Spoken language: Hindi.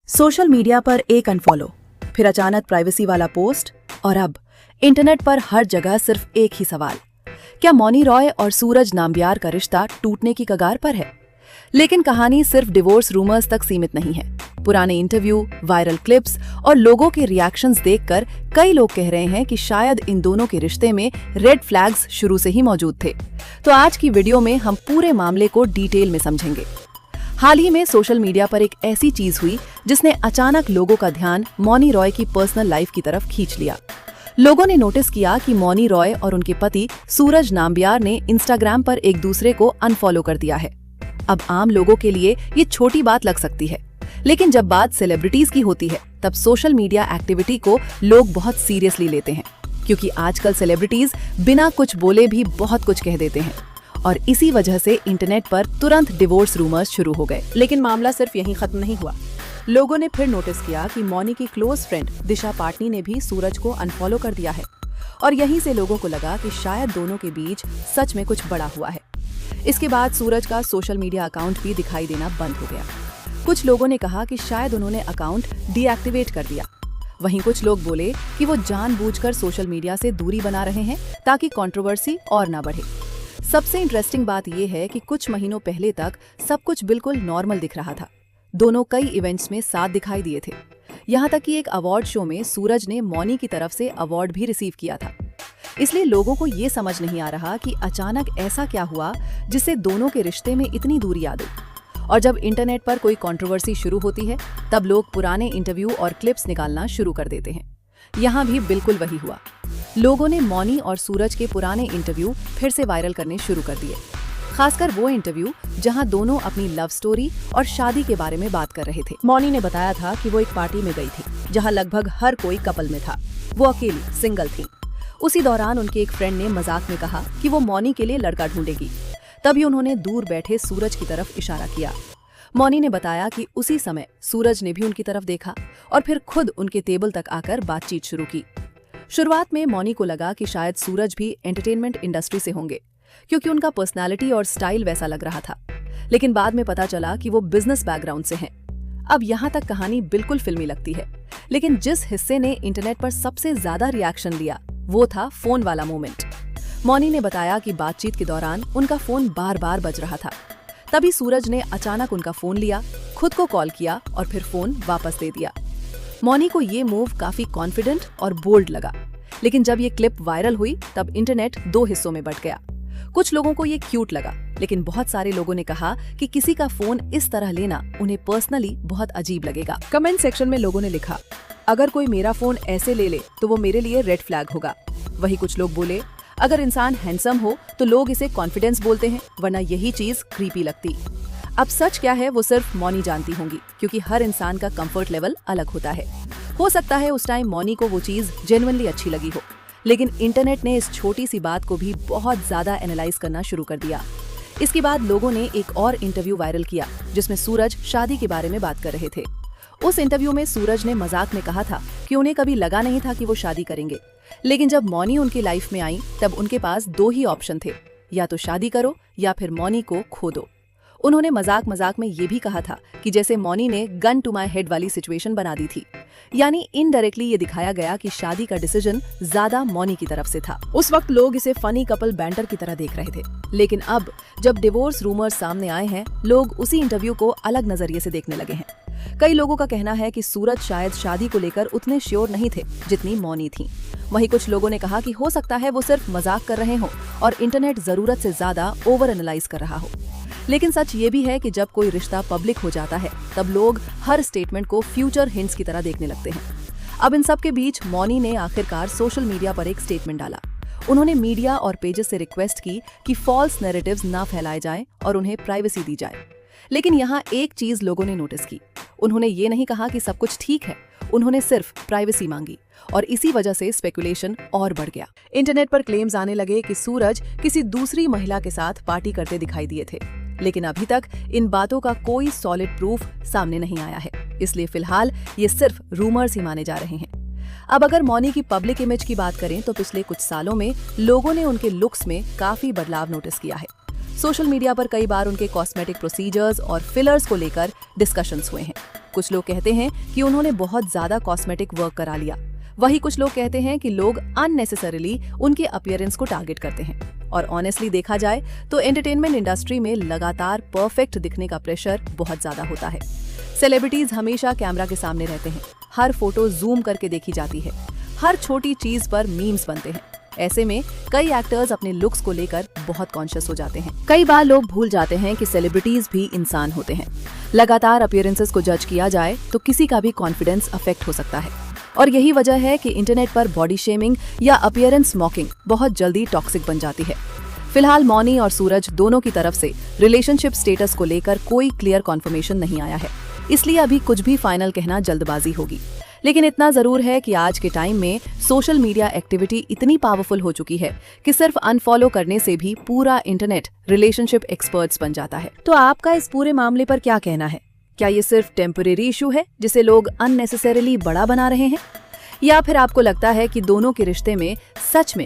सोशल मीडिया पर एक अनफॉलो, फिर अचानक प्राइवेसी वाला पोस्ट, और अब इंटरनेट पर हर जगह सिर्फ एक ही सवाल, क्या मौनी रॉय और सूरज नाम्बियार का रिश्ता टूटने की कगार पर है? लेकिन कहानी सिर्फ डिवोर्स रूमर्स तक सीमित नहीं है। पुराने इंटरव्यू, वायरल क्लिप्स और लोगों के रिएक्शंस देखकर कई लोग कह रहे हैं कि शायद इन दोनों के रिश्ते में रेड फ्लैग्स शुरू से ही मौजूद थे। तो आज की वीडियो में हम पूरे मामले को डिटेल में समझेंगे। हाल ही में सोशल मीडिया पर एक ऐसी चीज हुई जिसने अचानक लोगों का ध्यान मौनी रॉय की पर्सनल लाइफ की तरफ खींच लिया। लोगों ने नोटिस किया कि मौनी रॉय और उनके पति सूरज नाम्बियार ने इंस्टाग्राम पर एक दूसरे को अनफॉलो कर दिया है। अब आम लोगों के लिए ये छोटी बात लग सकती है, लेकिन जब बात सेलिब्रिटीज की होती है तब सोशल मीडिया एक्टिविटी को लोग बहुत सीरियसली लेते हैं, क्योंकि आजकल सेलिब्रिटीज बिना कुछ बोले भी बहुत कुछ कह देते हैं और इसी वजह से इंटरनेट पर तुरंत डिवोर्स रूमर्स शुरू हो गए। लेकिन मामला सिर्फ यहीं खत्म नहीं हुआ। लोगों ने फिर नोटिस किया कि मौनी की क्लोज फ्रेंड दिशा पाटनी ने भी सूरज को अनफॉलो कर दिया है और यहीं से लोगों को लगा कि शायद दोनों के बीच सच में कुछ बड़ा हुआ है। इसके बाद सूरज का सोशल मीडिया अकाउंट भी दिखाई देना बंद हो गया। कुछ लोगों ने कहा कि शायद उन्होंने अकाउंट डीएक्टिवेट कर दिया। वहीं कुछ लोग बोले कि वो जानबूझकर सोशल मीडिया से दूरी बना रहे हैं ताकि कंट्रोवर्सी और ना बढ़े। सबसे इंटरेस्टिंग बात यह है कि कुछ महीनों पहले तक सब कुछ बिल्कुल नॉर्मल दिख रहा था। दोनों कई इवेंट्स में साथ दिखाई दिए थे। यहाँ तक कि एक अवार्ड शो में सूरज ने मौनी की तरफ से अवार्ड भी रिसीव किया था। इसलिए लोगों को ये समझ नहीं आ रहा कि अचानक ऐसा क्या हुआ जिससे दोनों के रिश्ते में इतनी दूरी आ गई। और जब इंटरनेट पर कोई कंट्रोवर्सी शुरू होती है तब लोग पुराने इंटरव्यू और क्लिप्स निकालना शुरू कर देते हैं। यहाँ भी बिल्कुल वही हुआ। लोगों ने मौनी और सूरज के पुराने इंटरव्यू फिर से वायरल करने शुरू कर दिए, खासकर वो इंटरव्यू जहां दोनों अपनी लव स्टोरी और शादी के बारे में बात कर रहे थे। मौनी ने बताया था कि वो एक पार्टी में गई थी जहां लगभग हर कोई कपल में था। वो अकेली सिंगल थी। उसी दौरान उनके एक फ्रेंड ने मजाक में कहा कि वो मौनी के लिए लड़का ढूंढेगी। तभी उन्होंने दूर बैठे सूरज की तरफ इशारा किया। मौनी ने बताया कि उसी समय सूरज ने भी उनकी तरफ देखा और फिर खुद उनके टेबल तक आकर बातचीत शुरू की। शुरुआत में मौनी को लगा कि शायद सूरज भी एंटरटेनमेंट इंडस्ट्री से होंगे, क्योंकि उनका पर्सनालिटी और स्टाइल वैसा लग रहा था। लेकिन बाद में पता चला कि वो बिजनेस बैकग्राउंड से हैं। अब यहाँ तक कहानी बिल्कुल फिल्मी लगती है, लेकिन जिस हिस्से ने इंटरनेट पर सबसे ज्यादा रिएक्शन लिया वो था फोन वाला मोमेंट। मौनी ने बताया कि बातचीत के दौरान उनका फोन बार बार बज रहा था। तभी सूरज ने अचानक उनका फोन लिया, खुद को कॉल किया और फिर फोन वापस दे दिया। मौनी को ये मूव काफी कॉन्फिडेंट और बोल्ड लगा, लेकिन जब ये क्लिप वायरल हुई तब इंटरनेट दो हिस्सों में बंट गया। कुछ लोगों को ये क्यूट लगा, लेकिन बहुत सारे लोगों ने कहा कि किसी का फोन इस तरह लेना उन्हें पर्सनली बहुत अजीब लगेगा। कमेंट सेक्शन में लोगों ने लिखा, अगर कोई मेरा फोन ऐसे ले ले तो वो मेरे लिए रेड फ्लैग होगा। वही कुछ लोग बोले, अगर इंसान हैंडसम हो तो लोग इसे कॉन्फिडेंस बोलते हैं, वरना यही चीज क्रीपी लगती। अब सच क्या है वो सिर्फ मौनी जानती होंगी, क्योंकि हर इंसान का कंफर्ट लेवल अलग होता है। हो सकता है उस टाइम मौनी को वो चीज जेन्युइनली अच्छी लगी हो, लेकिन इंटरनेट ने इस छोटी सी बात को भी बहुत ज्यादा एनालाइज करना शुरू कर दिया। इसके बाद लोगों ने एक और इंटरव्यू वायरल किया जिसमें सूरज शादी के बारे में बात कर रहे थे। उस इंटरव्यू में सूरज ने मजाक में कहा था कि उन्हें कभी लगा नहीं था कि वो शादी करेंगे, लेकिन जब मौनी उनकी लाइफ में आई तब उनके पास दो ही ऑप्शन थे, या तो शादी करो या फिर मौनी को खो दो। उन्होंने मजाक मजाक में ये भी कहा था कि जैसे मौनी ने गन टू माई हेड वाली सिचुएशन बना दी थी, यानी इनडायरेक्टली ये दिखाया गया कि शादी का डिसीजन ज्यादा मौनी की तरफ से था। उस वक्त लोग इसे फनी कपल बैंटर की तरह देख रहे थे, लेकिन अब जब डिवोर्स रूमर्स सामने आए हैं, लोग उसी इंटरव्यू को अलग नजरिए से देखने लगे हैं। कई लोगों का कहना है कि सूरज शायद शादी को लेकर उतने श्योर नहीं थे जितनी मौनी थी। वहीं कुछ लोगों ने कहा कि हो सकता है वो सिर्फ मजाक कर रहे हो और इंटरनेट जरूरत से ज्यादा ओवर एनालाइज कर रहा हो। लेकिन सच ये भी है कि जब कोई रिश्ता पब्लिक हो जाता है तब लोग हर स्टेटमेंट को फ्यूचर हिंट्स की तरह देखने लगते हैं। अब इन सब के बीच मौनी ने आखिरकार सोशल मीडिया पर एक स्टेटमेंट डाला। उन्होंने मीडिया और पेजेस से रिक्वेस्ट की कि फॉल्स नैरेटिव्स ना फैलाए जाएं और उन्हें प्राइवेसी दी जाए। लेकिन यहाँ एक चीज लोगों ने नोटिस की, उन्होंने ये नहीं कहा कि सब कुछ ठीक है, उन्होंने सिर्फ प्राइवेसी मांगी और इसी वजह से स्पेकुलेशन और बढ़ गया। इंटरनेट पर क्लेम्स आने लगे कि सूरज किसी दूसरी महिला के साथ पार्टी करते दिखाई दिए थे, लेकिन अभी तक इन बातों का कोई सॉलिड प्रूफ सामने नहीं आया है, इसलिए फिलहाल ये सिर्फ रूमर्स ही माने जा रहे हैं। अब अगर मौनी की पब्लिक इमेज की बात करें तो पिछले कुछ सालों में लोगों ने उनके लुक्स में काफी बदलाव नोटिस किया है। सोशल मीडिया पर कई बार उनके कॉस्मेटिक प्रोसीजर्स और फिलर्स को लेकर डिस्कशंस हुए हैं। कुछ लोग कहते हैं कि उन्होंने बहुत ज्यादा कॉस्मेटिक वर्क करा लिया। वही कुछ लोग कहते हैं कि लोग अननेसेसरीली उनके अपीयरेंस को टारगेट करते हैं। और ऑनेस्टली देखा जाए तो एंटरटेनमेंट इंडस्ट्री में लगातार परफेक्ट दिखने का प्रेशर बहुत ज्यादा होता है। सेलिब्रिटीज हमेशा कैमरा के सामने रहते हैं, हर फोटो जूम करके देखी जाती है, हर छोटी चीज पर मीम्स बनते हैं। ऐसे में कई एक्टर्स अपने लुक्स को लेकर बहुत कॉन्शियस हो जाते हैं। कई बार लोग भूल जाते हैं कि सेलिब्रिटीज भी इंसान होते हैं। लगातार अपीयरेंसेस को जज किया जाए तो किसी का भी कॉन्फिडेंस अफेक्ट हो सकता है। और यही वजह है कि इंटरनेट पर बॉडी शेमिंग या अपीयरेंस मॉकिंग बहुत जल्दी टॉक्सिक बन जाती है। फिलहाल मौनी और सूरज दोनों की तरफ से रिलेशनशिप स्टेटस को लेकर कोई क्लियर कॉन्फर्मेशन नहीं आया है, इसलिए अभी कुछ भी फाइनल कहना जल्दबाजी होगी। लेकिन इतना जरूर है कि आज के टाइम में सोशल मीडिया एक्टिविटी इतनी पावरफुल हो चुकी है कि सिर्फ अनफॉलो करने से भी पूरा इंटरनेट रिलेशनशिप एक्सपर्ट्स बन जाता है। तो आपका इस पूरे मामले पर क्या कहना है? क्या ये सिर्फ टेम्परेरी इशू है जिसे लोग अननेसेसरीली बड़ा बना रहे हैं, या फिर आपको लगता है कि दोनों के रिश्ते में सच में